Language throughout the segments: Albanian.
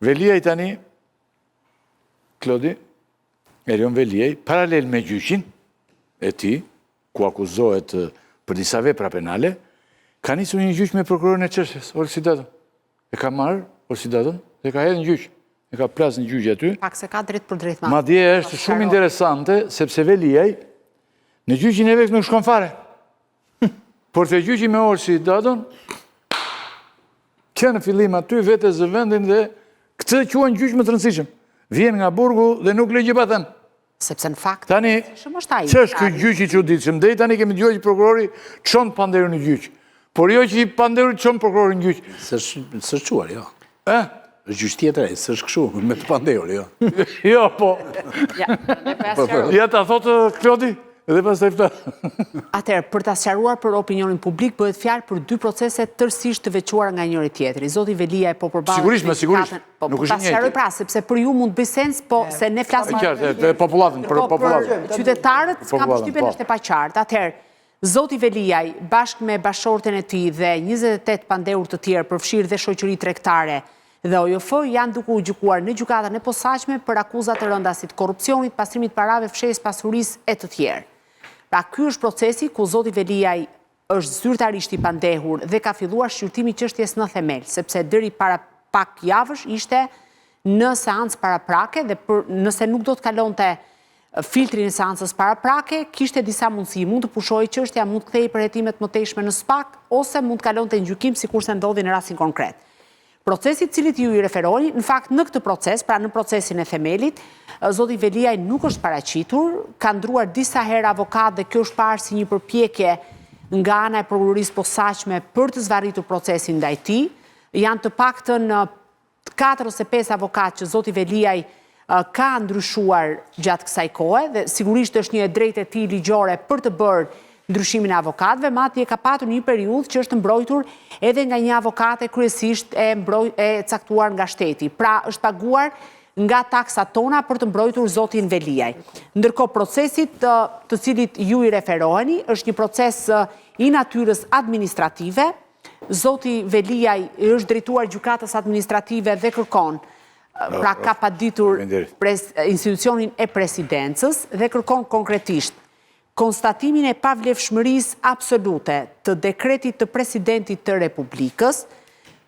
Veliaj tani, Klodi, Erion Veliaj, paralel me gjyqin e ti, ku akuzohet për disa vepra penale, ka nisur një gjyq me prokurorin e çështjes, Olsidatën. E ka marrë Olsidatën dhe ka hedhë në gjyq. E ka plasë në gjyqje aty. Pak se ka drejt për drejt Madje është shumë interesante, sepse Veliaj në gjyqin e vetë nuk shkon fare. Por të gjyqi me Olsidatën, që në fillim aty vete zë vendin dhe këtë quajnë gjyq më të rëndësishëm. Vjen nga burgu dhe nuk legjipaten. Sepse në fakt, tani, që është kjo gjyq i çuditshëm? Deri tani kemi dëgjuar që prokurori çon panderin në gjyq. Por jo që i panderit çon prokurorin në gjyq. S'është quar, jo. Është gjyq tjetër, s'është kështu, me të panderur, jo. Jo, po. Ja ta thotë Klodi, edhe pas të ifta. Atëherë, për ta sqaruar për opinionin publik, bëhet fjalë për dy procese tërësisht të veçuara nga njëri tjetri. Zoti Veliaj po përballet. Sigurisht. Nuk është ta sqaroj pra, sepse për ju mund bëj sens, po se ne flasim për popullatën, për popullatën. Qytetarët kam përshtypjen është e paqartë. Atëherë, Zoti Veliaj, bashkë me bashorten e tij dhe 28 pandehur të tjerë, përfshirë dhe shoqëri tregtare dhe OJF, janë duke u gjykuar në gjykatën e posaçme për akuzat të rënda si të korrupsionit, pastrimit parave, fshehjes pasurisë e të tjerë. Pra, ky është procesi ku Zoti Veliaj është zyrtarisht i pandehur dhe ka filluar shqyrtimi i çështjes në themel, sepse deri para pak javësh ishte në seancë paraprake dhe nëse nuk do të kalonte filtrin e seancës paraprake, kishte disa mundësi, mund të pushojë çështja, mund të kthehej për hetimet më teshme në SPAK, ose mund të kalonte në gjykim sikurse ndodhi në rastin konkret. Procesi i cilit ju i referoni, në fakt në këtë proces, pra në procesin e themelit, Zoti Veliaj nuk është paraqitur, ka ndruar disa herë avokat dhe kjo është parë si një përpjekje nga ana e prokurorisë posaçme për të zvarritur procesin ndaj tij. Janë të paktën 4 ose 5 avokat që Zoti Veliaj ka ndryshuar gjatë kësaj kohe dhe sigurisht është një e drejtë e tij ligjore për të bërë ndryshimin e avokatëve, madje ka patur një periudhë që është mbrojtur edhe nga një avokate kryesisht e caktuar nga shteti. Pra është paguar nga taksat tona për të mbrojtur zotin Veliaj. Ndërkohë procesit të cilit ju i referoheni është një proces i natyrës administrative. Zoti Veliaj është drejtuar gjykatës administrative dhe kërkon, pra ka paditur institucionin e presidencës dhe kërkon konkretisht konstatimin e pavlefshmërisë absolute të dekretit të presidentit të Republikës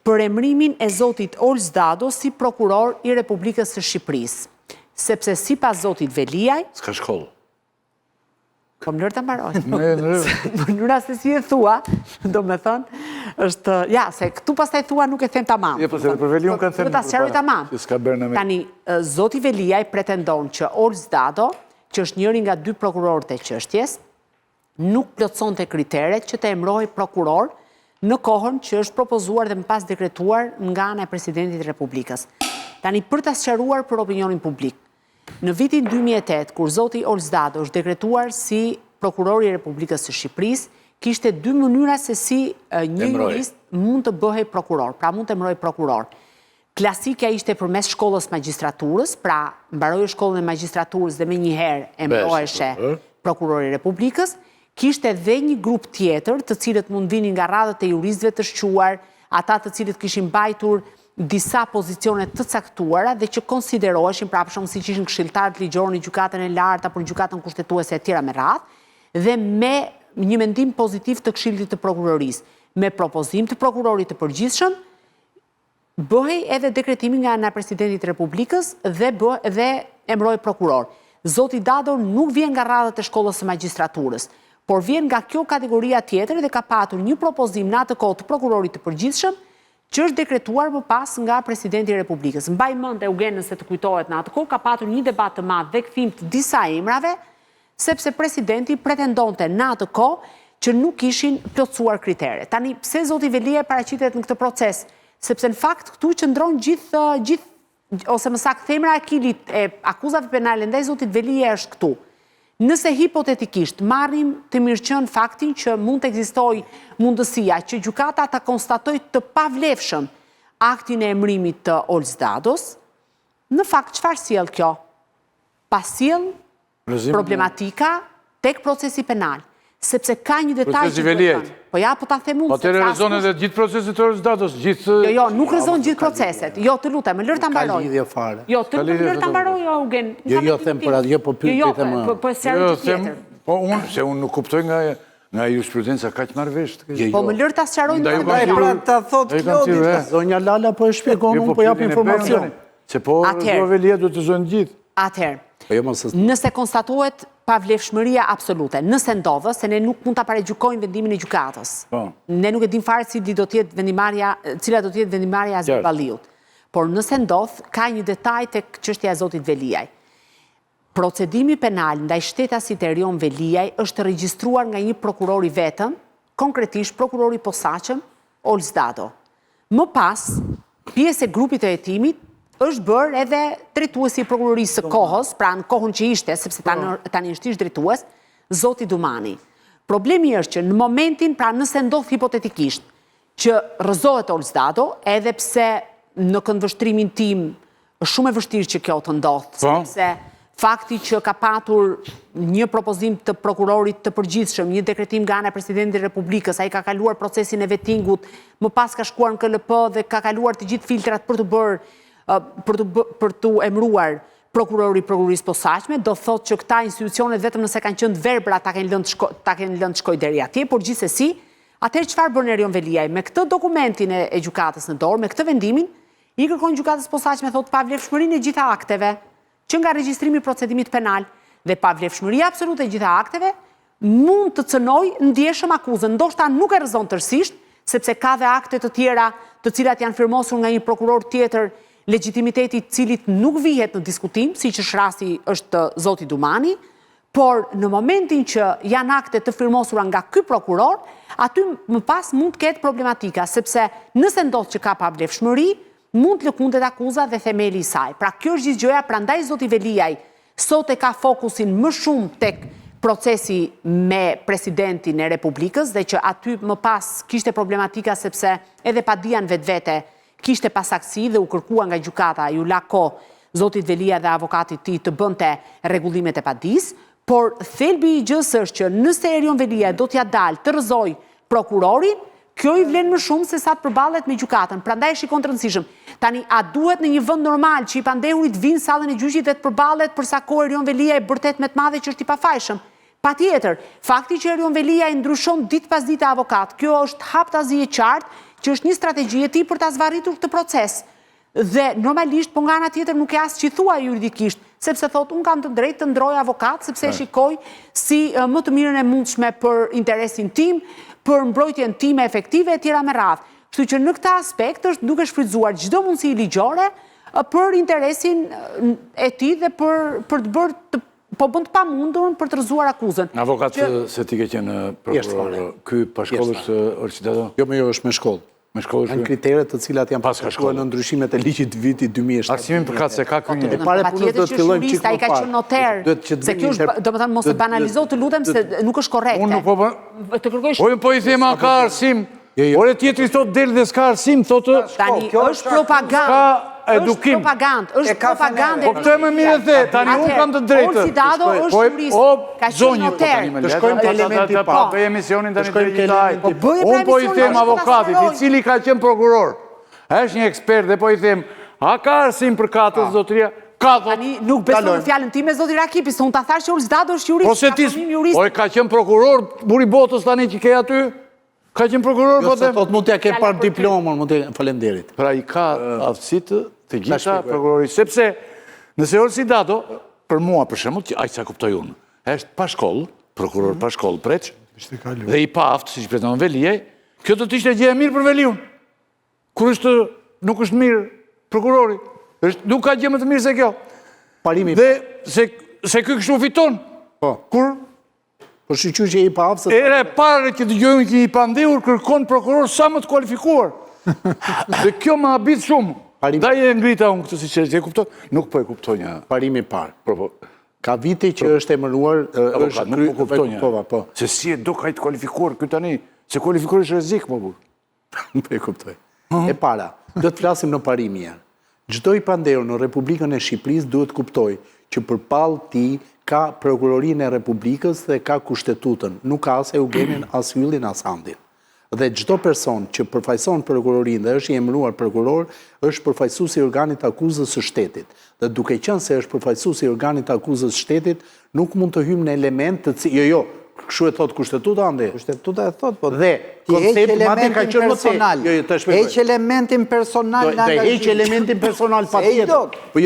për emërimin e zotit Olsdado si prokuror i Republikës së Shqipërisë. Sepse sipas zotit Veliaj, s'ka shkollë. Po më lërë të mbaroj. Mënyra se si e thua, do me thënë, është, ja, se këtu pastaj thua nuk e them tamam. Ja, po se për Veliaj unë kanë thënë për para. Tani, zoti Veliaj pretendon që Olsdado, që është njëri nga 2 prokurorët e çështjes, nuk plotësonte kriteret që të emërohej prokuror në kohën që është propozuar dhe më pas dekretuar nga ana e presidentit të Republikës. Tani, për ta sqaruar për opinionin publik, në vitin 2008, kur zoti Olsdado është dekretuar si prokurori i Republikës së Shqipërisë, kishte 2 mënyra se si një jurist mund të bëhej prokuror, pra mund të emërojë prokuror. Klasika ishte përmes shkollës magjistraturës, pra mbaroi shkollën e magjistraturës dhe menjëherë emëroheshe prokurori i Republikës. Kishte dhe një grup tjetër, të cilët mund vinin nga radhët e juristëve të shquar, ata të cilët kishin mbajtur disa pozicione të caktuara dhe që konsideroheshin, pra për shembull siç ishin këshilltarët ligjor në gjykatën e lartë apo në gjykatën kushtetuese e tjera me radhë, dhe me një mendim pozitiv të Këshillit të Prokurorisë, me propozim të prokurorit të përgjithshëm, bëhej edhe dekretimi nga ana e presidentit të Republikës dhe emëroi prokuror. Zoti Dado nuk vjen nga radhët e shkollës së magjistraturës, por vjen nga kjo kategoria tjetër dhe ka patur një propozim në atë kohë të prokurorit të përgjithshëm, që është dekretuar më pas nga presidenti i Republikës. Mbaj mend Eugen nëse të kujtohet në atë kohë, ka patur një debat të madh dhe kthim të disa emrave, sepse presidenti pretendonte në atë kohë që nuk ishin plotësuar kriteret. Tani, pse zoti Veliaj paraqitet në këtë proces? Sepse në fakt këtu qëndron gjithë ose më saktë themra e akuzave penale ndaj zotit Veliaj është këtu. Nëse hipotetikisht marrim të mirëqen faktin që mund të ekzistojë mundësia që gjykata ta konstatojë të pavlefshëm aktin e emërimit të Olsdados, në fakt çfarë sjell kjo? Pasjell problematika tek procesi penal, sepse ka një detaj Procesi që duhet Veliajt. thënë. Po ja, po ta them unë. Atëherë rezon edhe gjithë proceset të rezultatos, gjithë... Jo, nuk rezon gjithë proceset. Jo, të lutem, më lër ta Ka mbaroj. lidhje fare. Jo, të lutem, më lër ta mbaroj, Eugen. Jo, them për atë, jo, po pyet Jo, vetëm. po sjarë të tjetër. Po unë nuk kuptoj nga jurisprudenca kaq marrëvesh. Po më lër ta sqaroj Ndaj në u Pra ta thot Klodi. Zonja Lala po e shpjegon, unë po jap informacion. Se po Atëherë. Velia duhet të zonë gjithë. Atëherë, Po jo mos nëse konstatohet pavlefshmëria absolute, nëse ndodhë, se ne nuk mund ta paregjykojmë vendimin e gjykatës. Po. Ne nuk e dim fare cila do të jetë vendimarrja e Azit Balliut. Por nëse ndodh, ka një detaj tek çështja e zotit Veliaj. Procedimi penal ndaj shtetasit Erion Veliaj është regjistruar nga një prokuror i vetëm, konkretisht prokurori i posaçëm Olz Dado. Më pas, pjesë e grupit të hetimit është bërë edhe drejtuesi i prokurorisë së kohës, pra në kohën që ishte, sepse tani është ish drejtues, zoti Dumani. Problemi është që në momentin, pra nëse ndodh hipotetikisht, që rrëzohet Olz Dado, edhe pse në këndvështrimin tim është shumë e vështirë që kjo të ndodhë, sepse fakti që ka patur një propozim të prokurorit të përgjithshëm, një dekretim nga ana e presidentit të Republikës, ai ka kaluar procesin e vettingut, më pas ka shkuar në KLP dhe ka kaluar të gjithë filtrat për të emëruar prokurorisë posaçme, do thotë që këta institucionet vetëm nëse kanë qenë verbra ta kenë lënë të shkojë deri atje, por gjithsesi, atëherë çfarë bën Erion Veliaj me këtë dokumentin e gjykatës në dorë, me këtë vendimin, i kërkon gjykatës posaçme thotë pavlefshmërinë e gjitha akteve që nga regjistrimi i procedimit penal dhe pavlefshmëria absolute e gjitha akteve mund të cënojë ndjeshëm akuzën, ndoshta nuk e rrezon tërësisht, sepse ka dhe akte të tjera të cilat janë firmosur nga një prokuror tjetër, legitimiteti i cilit nuk vihet në diskutim, siç është rasti është zoti Dumani, por në momentin që janë akte të firmosura nga ky prokuror, aty më pas mund të ketë problematika, sepse nëse ndodh që ka pavlefshmëri, mund të lëkundet akuza dhe themeli i saj. Pra kjo është gjithë gjëja, prandaj zoti Veliaj sot e ka fokusin më shumë tek procesi me presidentin e Republikës dhe që aty më pas kishte problematika sepse edhe padian vetvete kishte pasaktësi dhe u kërkua nga gjykata, ju la kohë zotit Velia dhe avokatit tij të bënte rregullimet e padis, por thelbi i gjës është që nëse Erion Velia do t'ja dalë të rrëzoj prokurorin, kjo i vlen më shumë se sa të përballet me gjykatën, prandaj është i kontrarëndësishëm. Tani, a duhet në një vend normal që i pandehurit vinë sallën e gjyqit dhe të përballet për sa kohë Erion Velia e bërtet me të madhe që është i pafajshëm? Patjetër, fakti që Erion Velia i ndryshon ditë pas dite avokat, kjo është haptazi e qartë që është një strategji e tij për ta zvarritur këtë proces. Dhe normalisht, po nga ana tjetër nuk e as që thua juridikisht, sepse thot unë kam të drejtë të ndroj avokat, sepse shikoj si më të mirën e mundshme për interesin tim, për mbrojtjen time efektive e tjera me radhë. Kështu që në këtë aspekt është duke shfrytzuar çdo mundësi ligjore për interesin e tij dhe për të bërë po bën të pamundurën për të rrëzuar akuzën. Avokat se ti ke qenë prokuror, ky pa shkollë është Orsidado? Jo, më jo, është me shkollë. Me shkollë Janë kriteret të cilat janë pasur në ndryshimet e ligjit të vitit 2007. Arsimin përkat se ka ky një. Pare punës do të fillojmë çik më ai ka qenë noter. Se kjo është, domethënë mos e banalizo, të lutem se nuk është korrekte. Unë nuk po të kërkoj Po po i them ka arsim. Ore tjetri thot del dhe s'ka arsim, thotë tani është propagandë. Edukim. Është propagandë. Po këtë më mirë the, tani unë kam të drejtë. Olsidado është jurist. Ka qenë noter. Të shkojmë te elementi pa. Bëj emisionin tani të gjithaj. Unë po i them avokatit, i cili ka qenë prokuror. Është një ekspert dhe po i them, a ka arsim për katës zotëria? Ka thot. Tani nuk besoj në fjalën time zoti Rakipi, se unë ta thash që Olsidado është jurist. Po se ti, o ka qenë prokuror, buri botës tani që ke aty? Ka qenë prokuror, po them. Thot mund t'ja ke par diplomën, mund t'ja falenderit. Pra i ka aftësitë të gjitha prokurorit, sepse nëse Orsidado, për mua për shembull, që aq sa kuptoj unë, është pa shkollë, prokuror pa shkollë preç, dhe i pa aftë, siç pretendon Veliaj, kjo do të ishte gjë e mirë për Veliun. Kur nuk është mirë prokurori, nuk ka gjë më të mirë se kjo. Parimi. Dhe se ky kështu fiton. Po. Kur Po shqyqyr që i pa aftë... Ere pare që dëgjojmë që i pandehur kërkon prokuror sa më të kualifikuar. Dhe kjo më habit shumë. Da e ngrita unë këtë si që e kuptoj. Nuk po e kuptoj një... Parimi parë. Ka vite që është emëruar... Avokat, nuk po kuptoj një... Se si e do ka i të kualifikuar këtë tani. Se kualifikuar është rezik, më burë. Nuk po e kuptoj. E para, do të flasim në parimi janë. Çdo i pandehur në Republikën e Shqipërisë duhet kuptoj që përpall ti ka prokurorinë e Republikës dhe ka kushtetutën, nuk ka as Eugenin, as Yllin, as Andin. Dhe çdo person që përfaqëson prokurorinë dhe është i emëruar prokuror, është përfaqësuesi i organit të akuzës së shtetit. Dhe duke qenë se është përfaqësuesi i organit të akuzës së shtetit, nuk mund të hymë në element të kështu e thot kushtetuta ande. Kushtetuta e thot, po dhe koncepti madje ka qenë personal. Heq elementin personal në angazhim. Do heq elementin personal patjetër. Po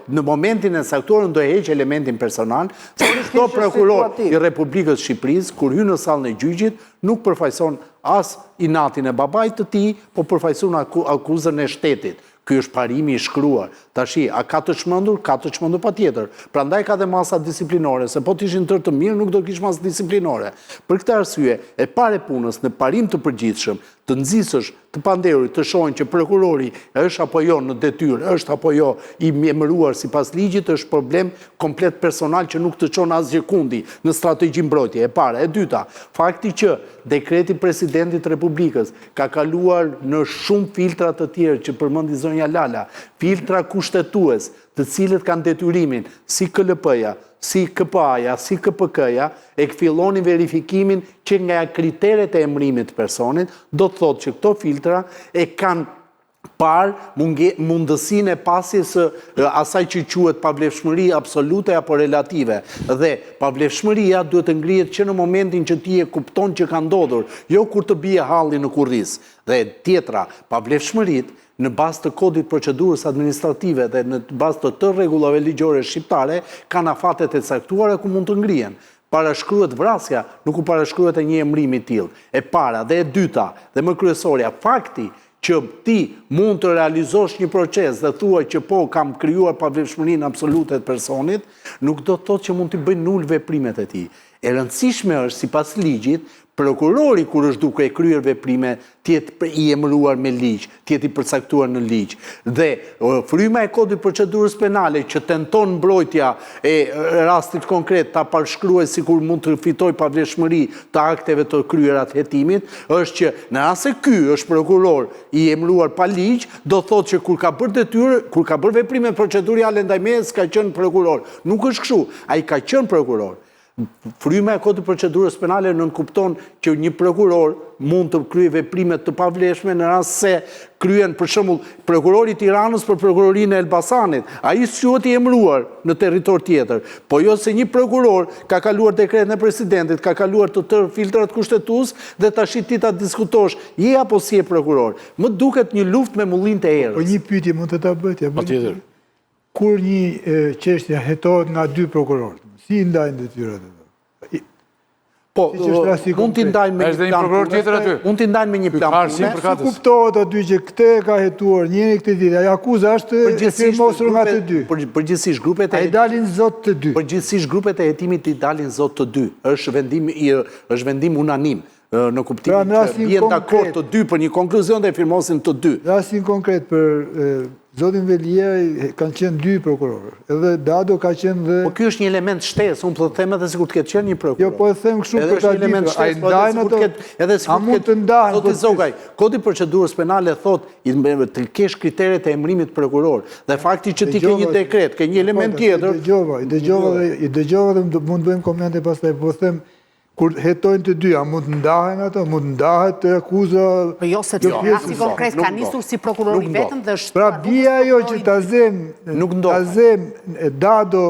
në momentin e saktuar do heq elementin personal, se çdo prokuror i Republikës Shqipërisë kur hyn në sallën e gjyqit nuk përfaqëson as inatin e babait të tij, po përfaqëson akuzën e shtetit. Ky është parimi i shkruar. Tashi, a ka të çmendur? Ka të çmendur patjetër. Prandaj ka dhe masa disiplinore, se po të ishin tërë të mirë, nuk do kish masë disiplinore. Për këtë arsye, e pare punës në parim të përgjithshëm, të nxisësh të pandehurit, të shohin që prokurori është apo jo në detyrë, është apo jo i emëruar sipas ligjit, është problem komplet personal që nuk të çon asgjë kundi në strategji mbrojtje. E para, e dyta, fakti që dekreti presidentit Republikës ka kaluar në shumë filtra të tjerë që përmendi zonja Lala, filtra kushtetues, të cilët kanë detyrimin si KLP-ja, si KPA-ja, si KPK-ja, e fillonin verifikimin që nga kriteret e emërimit të personit, do të thotë që këto filtra e kanë parë mundësinë e pasjes asaj që quhet pavlefshmëri absolute apo relative. Dhe pavlefshmëria duhet të ngrihet që në momentin që ti e kupton që ka ndodhur, jo kur të bie halli në kurriz. Dhe tjetra, pavlefshmëritë në bazë të kodit procedurës administrative dhe në bazë të rregullave ligjore shqiptare, kanë afatet e caktuara ku mund të ngrihen. Parashkruhet vrasja, nuk u parashkruhet e një emërimi i tillë. E para dhe e dyta, dhe më kryesorja, fakti që ti mund të realizosh një proces dhe thuaj që po kam krijuar pavlefshmërinë absolute të personit, nuk do të thotë që mund të bëjnë nul veprimet e tij. E rëndësishme është sipas ligjit, prokurori kur është duke e kryer veprime, tjetë i emëruar me ligj, tjetë i përcaktuar në ligj. Dhe fryma e kodit procedurës penale që tenton mbrojtja e rastit konkret ta parashkruajë sikur mund të fitoj pavlefshmëri të akteve të kryera të hetimit, është që në rast se ky është prokuror i emëruar pa ligj, do thotë që kur ka bërë detyrë, kur ka bërë veprime procedurale ndaj meje, ka qenë prokuror. Nuk është kështu, ai ka qenë prokuror. Fryma e kodit procedurës penale nënkupton që një prokuror mund të kryejë veprime të pavlefshme në rast se kryen për shembull prokurori i Tiranës për prokurorinë e Elbasanit. Ai quhet i emëruar në territor tjetër, po jo se një prokuror ka kaluar dekretin e presidentit, ka kaluar të tërë filtrat kushtetues dhe tash ti ta diskutosh je apo si e prokuror. Më duket një luftë me mullin të erës. Po një pyetje mund të ta bëj. Patjetër. Kur një çështje hetohet nga dy prokurorë, si ndajnë detyrat e tyre? Po, mund t'i ndajnë me një plan pune. Mund t'i ndajnë me një plan pune. Si kuptohet aty që këtë ka hetuar, njëri këtë ditë, ajo akuza është e firmosur nga të dy. Përgjithsisht grupet ai dalin zot të dy. Përgjithsisht grupet e hetimit i dalin zot të dy. Është vendim unanim. Në kuptimin që vjen dakord të dy për një konkluzion dhe firmosin të dy. Rastin konkret për zotin Velia kanë qenë dy prokurorë, edhe Dado ka qenë dhe... Po kjo është një element shtesë, unë po të them edhe sikur të ketë qenë një prokuror. Jo, po e them kështu për ta ditur, a i ndajnë ato, a mund të ndajnë... Zoti Zogaj, kodi procedurës penale thot të kesh kriteret e emërimit prokuror, dhe fakti që ti ke një dekret, ke një element tjetër... I dëgjova dhe mund bëjmë komente pastaj, po them, kur hetojnë të dy, a mund të ndahen ato, mund të ndahet të akuza... Po jo, se të rasti konkret ka nisur si prokurori vetëm dhe është... Pra bia jo që ta zem Dado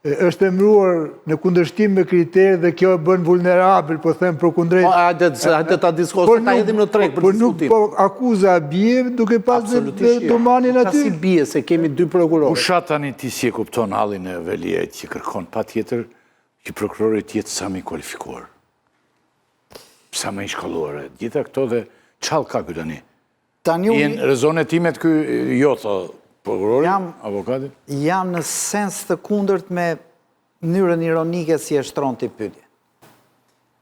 është emëruar në kundërshtim me kriterë dhe kjo e bën vulnerabël, po them për kundrejt... Hajde ta diskutojmë, ta hedhim në treg për diskutim. Po akuza bie duke pas dhe domanin aty. Ka si bie se kemi dy prokurorë. Pusha tani ti si e kupton hallin e Veliajt që kërkon patjetër që prokurorit jetë sa më i kualifikuar, sa më i shkolluar, gjitha këto dhe çall ka ky tani. Jenë rezonet timet ky jo, tho prokurori, avokati? Jam në sens të kundërt me mënyrën ironike si e shtron ti pyetje.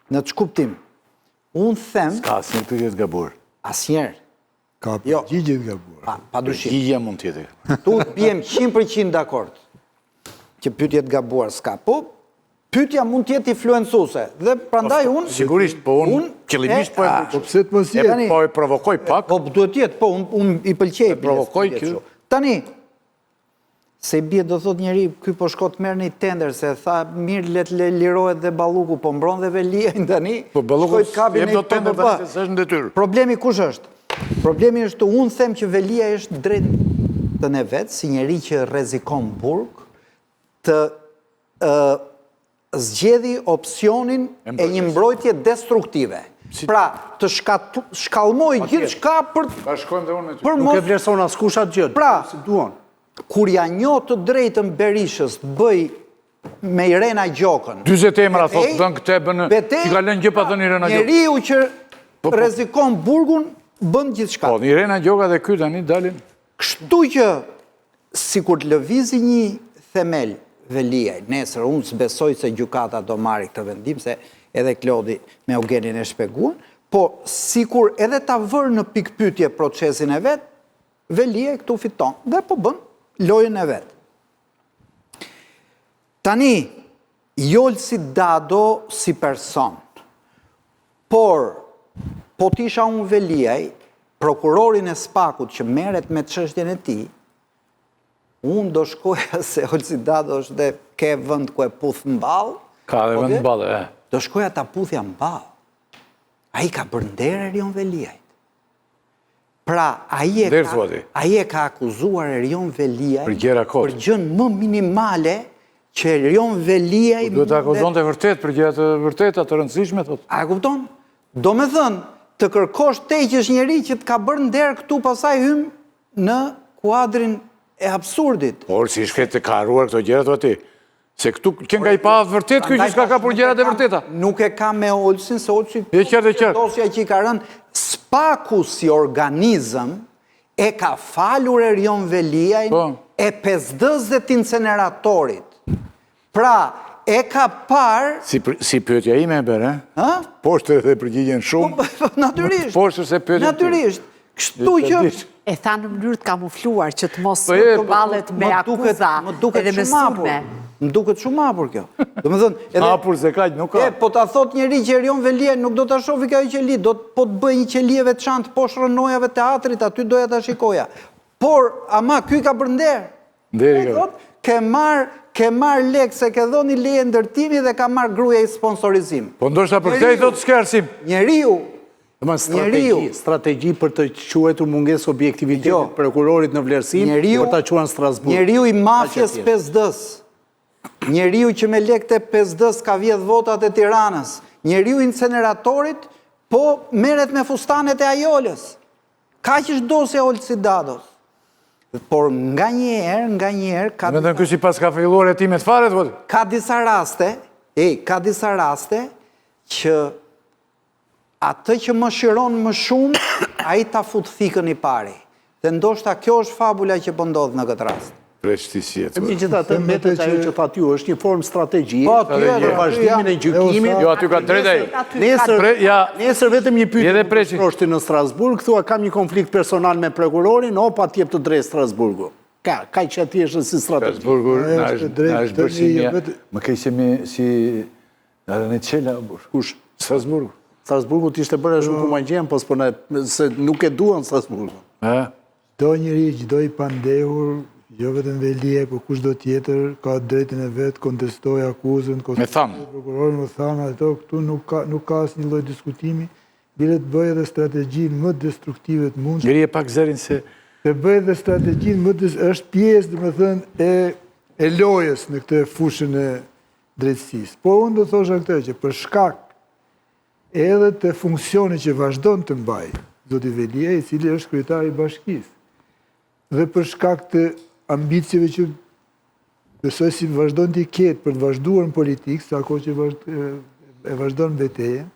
Në të kuptim, unë them... Ska asnjë pyetje të gabuar. Asnjëherë. Ka përgjigje të gabuar. Pa dushim. Përgjigja mund tjetë. Tu bjem 100% dakord që pyetje të gabuar s'ka, po pyetja mund të jetë influencuese dhe prandaj unë sigurisht po unë qëllimisht po pse të mos jetë po e provokoj pak. Po duhet të jetë, po unë i pëlqej. Provokoj kjo. Tani, se i bie do thot njeri, ky po shko të merr një tender, se tha mirë let lirohet dhe Balluku, po mbron dhe Veliaj tani. Po Balluku shkoj të kapi jep në do tender PPP. tani se është në detyrë. Problemi kush është? Problemi është unë them që Veliaj është drejt të ne vetë, si njeri që rrezikon burg, të zgjedhi opsionin e një mbrojtje destruktive. Pra, të shkallmoj gjithë shka për Shkojmë dhe unë me ty. për Nuk e mos... vlerëson askush atë gjë. Pra, si duan. kur ja njoh të drejtën Berishës të bëj me Irena Gjokën. 40 emra, thotë, bën këtë, bën... Që ka lënë gjë pa thënë Irena Gjoka. Njeriu që rrezikon burgun, bën gjithçka. Po, Irena Gjoka dhe ky tani dalin. Kështu që, si kur të lëvizi një themel Veliaj, nesër unë s'besoj se gjykata do marri këtë vendim, se edhe Klodi me Eugenin e shpeguan, po si kur edhe ta vërë në pikpytje procesin e vetë, Veliaj këtu fiton dhe po bën lojën e vetë. Tani, Jolsi Dado si person, por po t'isha unë Veliaj, prokurorin e Spakut që merret me çështjen e tij, unë do shkoja se Jolsi Dado është dhe ke vend ku e puth mball. Ka dhe vend mball, e. Do shkoja ta puthja mball. Ai ka bërë nder Erion Veliajt. Pra, ai e ka akuzuar Erion Veliaj për gjëra kot. Për gjën më minimale që Erion Veliaj Duhet të akuzonte vërtet për gjëra të vërteta të rëndësishme, thotë. A kupton? Do me thënë, të kërkosh teqësh njeri që të ka bërë nder këtu, pasaj hym në kuadrin e absurdit. Por si shket të ka harruar këto gjëra të ati. Se këtu kënë ka i pa vërtet, kjo që s'ka ka për gjërat e vërteta. Nuk e ka me Olsin, se Olsin dosja që i ka rënë, Spaku si organizëm e ka falur Erion Veliajn e 50 dhe t'inceneratorit. Pra, e ka parë... Si pyetja ime e bërë, e? Poshtë edhe përgjigjen shumë. Naturisht. Poshtë se pyetja... Naturisht. Kështu që... E tha në mënyrë të kamufluar që të mos të ballet me akuza edhe me sulme. Më duket shumë hapur kjo. Do më thënë... Hapur se kaq nuk ka. Po ta thot njeri që Erion Veliaj nuk do ta shofi ka i qeli, po të bëj një qelie veçantë poshtë rënojave teatrit, aty doja ta shikoja. Por, ama, ky ka bërë nder. Nderi ka. Ke marr lek se ke dhoni leje ndërtimi dhe ka marr gruaja i sponsorizim. Po ndoshta për këtë i thotë s'ka arsim. Njeriu strategji për të quajtur mungesë objektivitetit prokurorit në vlerësim, për ta quajtur në Strasburg. Njeriu i mafjes 5D-s. Njeriu që me lekët e 5D-s ka vjedh votat e Tiranës. Njeriu inceneratorit, po merret me fustanet e Ajolës. Kaq është dosja Olsi Dados. Por nga njerë... Me të në kësi pas ka filluar e ti me të faret, vëtë? Ka disa raste që atë që më shiron më shumë, a i ta fut thikën i pari. Dhe ndoshta kjo është fabula që pëndodhë në këtë rast. Preçtisjet. Mi që ta të metet ajo që thati ju, është një formë strategjie, për vazhdimin e gjykimit. Jo, aty ka drejtaj. Nesër vetëm një pyetje proshti në Strasburg, thua kam një konflikt personal me prokurorin, o pa t'jep të drejtë Strasburgu. Ka që ati është si strategji. Strasburgu na është bërë si një... Më kejse me si... Arane Qela, kush? Strasburgu. Strasburgu t'ishte bërë shumë ku ma gjemë, se nuk e duan Strasburgu. Do njëri që do i pandehur, jo vetëm Veliaj, por kush do tjetër, ka drejtin e vetë, kontestoj akuzën, me thamë. Prokurorin me thamë, ato këtu nuk ka asë një lloj diskutimi, bile të bëjë edhe strategji më destruktive të mundshme. Njëri e pak zërin se... Të bëjë edhe strategji është pjesë, dhe me thënë, e lojës në këtë fushën e drejtësisë. Por unë do thosha këtë që për shkak edhe të funksioni që vazhdon të mbaj, zoti Veliaj, i cili është kryetari i bashkisë, dhe për shkak të ambicieve që besoj si vazhdon t'i ketë për të vazhduar në politikë, sa ko që e vazhdon betejën,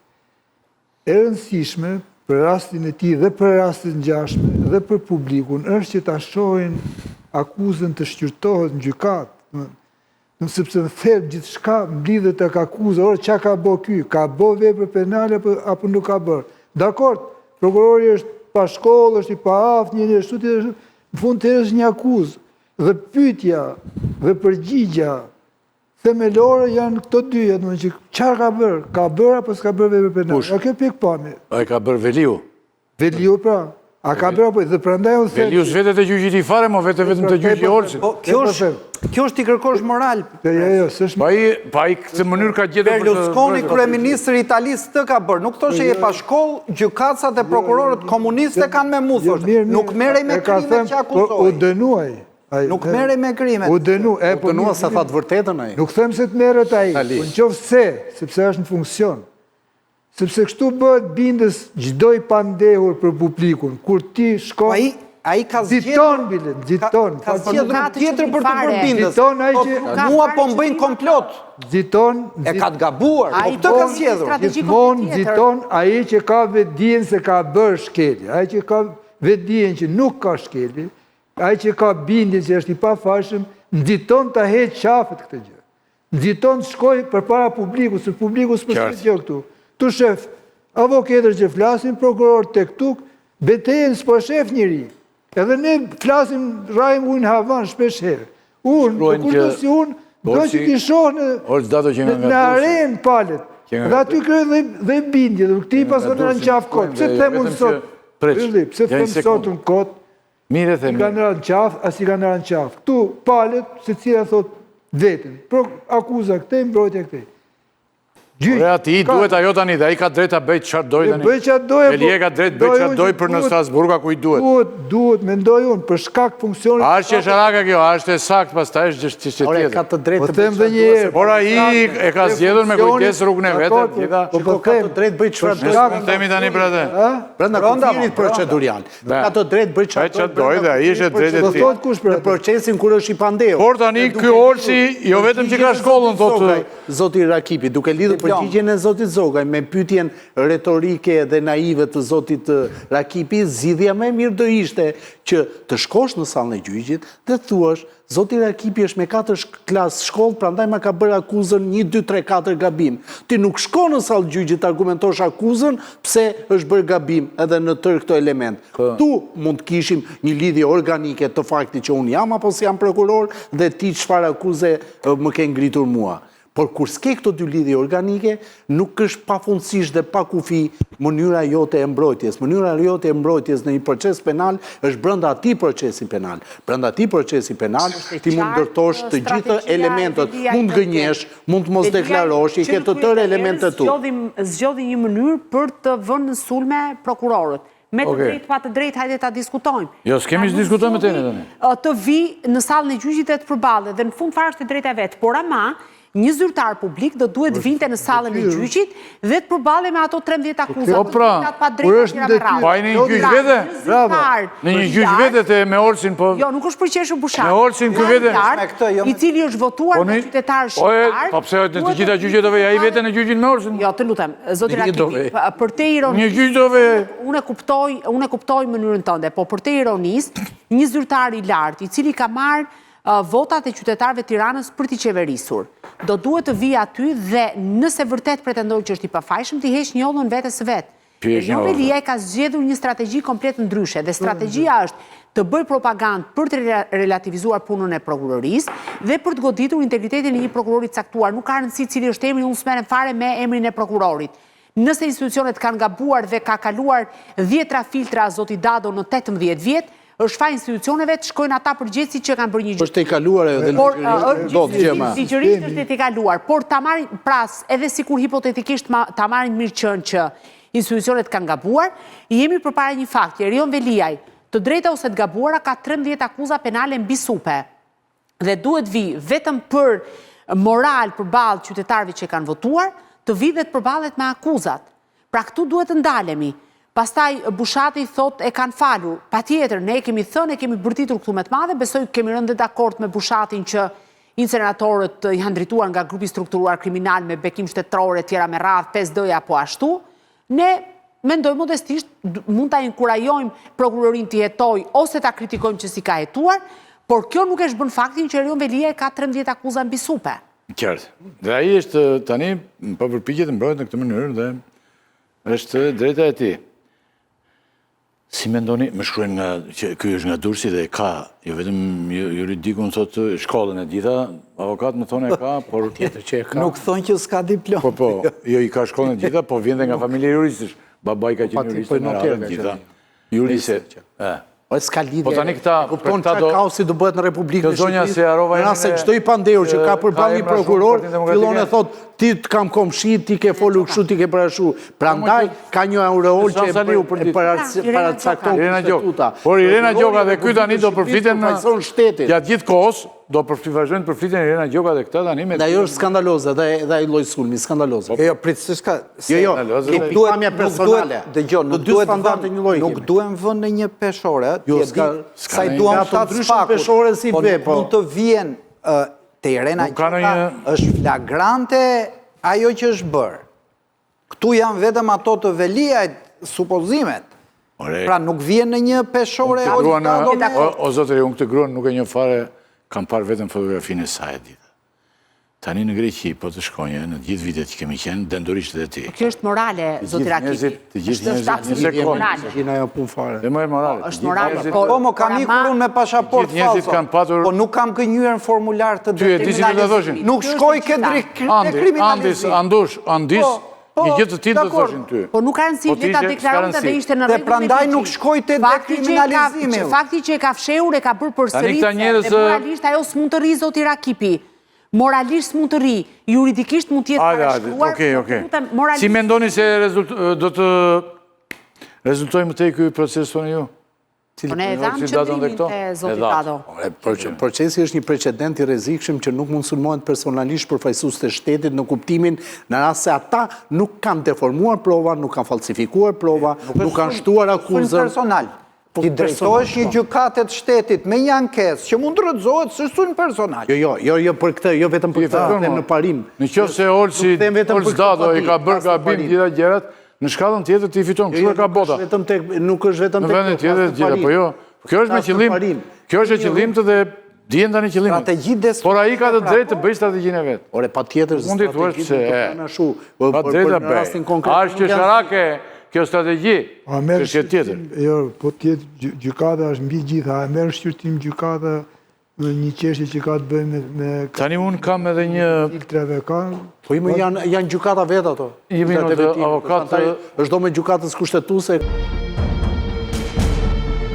e rëndësishme për rastin e tij dhe për rastin ngjashme dhe për publikun është që ta shohin akuzën të shqyrtohet në gjykatë, sepse në thelb gjithçka mblidhet tek akuza, çka ka bë ky, ka bë vepër penale apo nuk ka bërë. Dakor, prokurori është pa shkollë, është i paaft, një ashtu tjetër, në fund të është një akuzë. Dhe pyetja dhe përgjigja themelore janë këto dyja, domethënë që çfarë ka bërë? Ka bërë apo s'ka bërë vepër penale? A kjo pikpamje. Ai ka bërë Veliu. Veliu pra. A ka bërë po, dhe prandaj unë them. Velius vetë të gjyqit I fare, mo vetëm të gjyqit Olsi. Po, kjo është I kërkosh moral. Jo, s'është. Pa I këtë mënyrë ka gjetur për të... Berlusconi, kryeministri Italisë të ka bërë. Nuk thoshe je pa shkollë, gjykacat e prokurorët komuniste kanë me mu, thoshte. Nuk merej me krimet që akuzoj. U dënuaj. Nuk merej me krimet. U dënua sa thatë vërtetën ai. Nuk them se të merret ai. Në qoftë se, sepse është në funksion. Sepse kështu bëhet bindës gjdoj pandehur për publikun, kur ti shkon... A I ka Ziton, bilet, ziton. Ka zgjedhur tjetër për të bërë bindës. Ziton, ai që... Mua po mbëjnë komplot. Ziton... E ka të gabuar, po këtë ka zgjedhur. Gjithmonë ziton ai që ka vetdijen se ka bërë shkelje, ai që ka vetdijen që nuk ka shkelje, ai që ka bindjen që është I pafajshëm, nxiton ta heq qafët këtë gjë. Nxiton të shkoj përpara publikut, se publiku s'po gjë këtu. Tu shef, avokatër që flasin, prokuror tek tuk, betejën s'po shef njëri. Edhe ne flasim, rajmë ujnë havan shpesh herë. Unë, për kushtë si unë, do që t'i shohë në arenë palet. Dhe aty kërë dhe bindje, dhe këti pasë në në qafë kotë. Pse të themë unë sot? Pse të themë sot unë kotë? Si ka në në qafë, a si ka në në qafë. Këtu palet, se cila thot vetën. Akuza këtej, mbrojtja këtej. Ore ati I duhet ajo tani dhe I ka drejt a bëjt qatë doj tani. Bëjt qatë doj. Elie ka drejt bëjt qatë doj për në Strasburga ku I duhet. Duhet, mendoj unë, për shkak funksionit. A është që sharaka kjo, a është e sakt, pas ta është gjështë që Ore, ka të drejt të bëjt qatë doj. Por a I e ka zgjedhur me kujdes rrugën e vetët, gjitha. Po ka të drejt bëjt çfarë do. Në temi tani për atë. Brenda kufirit procedurial. Ka të drejt bëjt qatë doj dhe a I është drejt e ti. Në procesin kur është I pandehur. Por tani ky Olsi, jo vetëm që ka shkollën, thotë Zoti Rakipi, duke lidhur përgjigjen e Zotit Zogaj me pyetjen retorike dhe naive të Zotit Rakipi, zgjidhja më e mirë do ishte që të shkosh në sallën e gjyqit dhe thuash Zoti Rakipi është me 4 klasë shkollë, prandaj ma ka bërë akuzën 1, 2, 3, 4 gabim. Ti nuk shko në sallë gjyqit të argumentosh akuzën pse është bërë gabim edhe në tërë këto element. Tu mund të kishim një lidhje organike të fakti që unë jam apo si jam prokuror dhe ti çfarë akuze më ke ngritur mua. Por kur s'ke këto dy lidhje organike, nuk është pafundësisht dhe pa kufi mënyra jote e mbrojtjes. Mënyra jote e mbrojtjes në një proces penal është brenda atij procesi penal. Brenda atij procesi penal ti mund ndërtosh të gjitha elementet, mund gënjesh, mund të mos deklarosh, I ke të tërë elementet tu. Zgjodhi një mënyrë për të vënë në sulme prokurorët. Me të drejt, pa të drejt, hajde ta diskutojmë. Jo, s'kemi që diskutojmë të tani. Të vi në sallën e gjyqit e të përballet dhe në fund fare është e drejta vet, por ama një zyrtar publik do duhet vinte në sallën e gjyqit dhe të përballet me ato 13 akuza. Po pra, pa I në një gjyq vete? Në një gjyq vete të me Olsin, po... Jo, nuk është për qeshur Bushat. Me Olsin kë vete? I cili është votuar në qytetar shqiptar. Po pse të gjitha gjyqet do vej, a I vete në gjyqin me Olsin? Jo, të lutem, zoti Rakipi, për te ironisë... Një gjyq do vej... Unë e kuptoj mënyrën tënde, po për te ironisë, një zyrtar I lartë, I cili ka marrë votat e qytetarëve Tiranës për t'i qeverisur. Do duhet të vijë aty dhe nëse vërtet pretendoj që është I pafajshëm, t'i heq njollën vetes së vet. Erion Veliaj ka zgjedhur një strategji komplet ndryshe dhe strategjia është të bëj propagandë për të relativizuar punën e prokurorisë dhe për të goditur integritetin e një prokurori caktuar. Nuk ka rëndësi cili është emri, unë s'merrem fare me emrin e prokurorit. Nëse institucionet kanë gabuar dhe ka kaluar 10 filtra zoti Dado në 18 vjet, është fa institucioneve të shkojnë ata përgjithësi që kanë bërë një gjë. Është e kaluar edhe në ligjërisht është e kaluar, por ta marrin pras edhe sikur hipotetikisht ta marrin mirë qenë që institucionet kanë gabuar, jemi përpara një fakti. Erion Veliaj, të drejta ose të gabuara, ka 13 akuza penale mbi supe. Dhe duhet vi vetëm për moral përballë qytetarëve që kanë votuar, të vi dhe të përballet me akuzat. Pra këtu duhet të ndalemi. Pastaj Bushati thot e kanë falur. Patjetër, ne kemi thënë, e kemi bërtitur këtu me të madhe, besoj kemi rënë dhe dakord me Bushatin që inceneratorët janë drejtuar nga grupi strukturuar kriminal me bekim shtetëror e tjera me radhë 5D apo ashtu. Ne mendoj modestisht mund ta inkurajojmë prokurorin të jetojë ose ta kritikojmë që si ka jetuar, por kjo nuk e shbën faktin që Erion Veliaj ka 13 akuza mbi supe. Qartë. Dhe ai është tani pa përpiqje të mbrohet në këtë mënyrë dhe është drejta e tij. Si mendoni, më shkruajnë nga që ky është nga Durrësi dhe ka, jo vetëm juridikun thotë shkollën e gjitha, avokat më thonë e ka, por tjetër që e ka. Nuk thonë që s'ka diplom. Po, jo I ka shkollën e gjitha, po vjen dhe nga familje juristësh. Babai ka qenë jurist në radhën gjitha. Jurise. O s'ka lidhje. Po tani këta kupton çka kaosi do bëhet në Republikën e zonja Shqipërisë. se harova Në rast se çdo i pandehur që ka përballë një prokuror, fillon e thot ti të kam komshi, ti ke folur kështu, ti ke parashu. Prandaj ka një aureol që e paracakton kushtetuta. Por Irena Gjoka dhe ky tani do përfiten shtetit. gjatë gjithë kohës, do vazhdojnë të përfiten Irena Gjoka dhe këta tani me. Dhe ajo është skandaloze, dhe ai lloj sulmi skandaloze. Jo, prit s'ka. Jo, pamja personale. Dëgjoj, nuk duhen vënë në një peshore. Sa i duan shtatë spaku, po mund të vjen të Irena Gjoka, është flagrante ajo që është bërë. Këtu janë vetëm ato të Veliajt, supozimet. Pra nuk vjen në një peshore. O zotëri, unë këtë gruan nuk e një fare, kam parë vetëm fotografinë e saj e dita. Tani në Greqi, po të shkonje, në gjithë vitet që kemi qenë, dendurisht dhe ti. Kjo është morale, zotëra Kipi. Të gjithë njerëzit, morale. Dhe më e morale. Është morale. Po, mo kam ikur unë me pasaport falso, po nuk kam kënjur në formular të dekriminalizimit. Nuk shkoj ke dekriminalizimit. Andis, një gjithë të tillë të thoshin ty. Po nuk kanë si leta deklaronte dhe ishte në rregull. Dhe prandaj nuk shkoj te dekriminalizimi. Fakti që e ka fshehur e ka bërë përsëritje dhe moralisht ajo s'mund të rri zoti Rakipi. Moralisht mund të ri, juridikisht mund t'jetë parashkruar. Okej. Si mendoni se do të rezultojë më tej ky proces tonë ju? Po ne e dhamë qëndrimin të zoti Tado. Procesi është një precedent i rrezikshëm që nuk mund sulmohet personalisht përfaqësues të shtetit në kuptimin në rast se ata nuk kanë deformuar prova, nuk kanë falsifikuar prova, nuk kanë shtuar akuzën personal. Ti drejtohesh një gjykatet shtetit me një ankesë që mund të rrëzohet së sulm personal. Jo për këtë, jo vetëm për këtë, them në parim. Në qoftë se Olsi Dado i ka bërë gabim gjitha gjërat, në shkallën tjetër ti fiton, kështu e ka bota. Nuk është vetëm në vendin tjetër gjitha, po jo. Kjo është me qëllim, kjo është e qëllim të dhe dijen tani qëllimin. Por ai ka të drejtë të bëjë strategjinë e vet. Ore patjetër mundi të thuash se pa drejtë bëj. A është qesharake kjo strategji, është tjetër. Jo, po tjetë gjykata është mbi gjitha, a merë shqyrtim gjykata në një qeshje që ka të bëjmë me... Tani unë kam edhe një... Filtreve ka... Po janë gjykata vetë ato. Një minutë, avokatë... është do me gjykatës kushtetuese...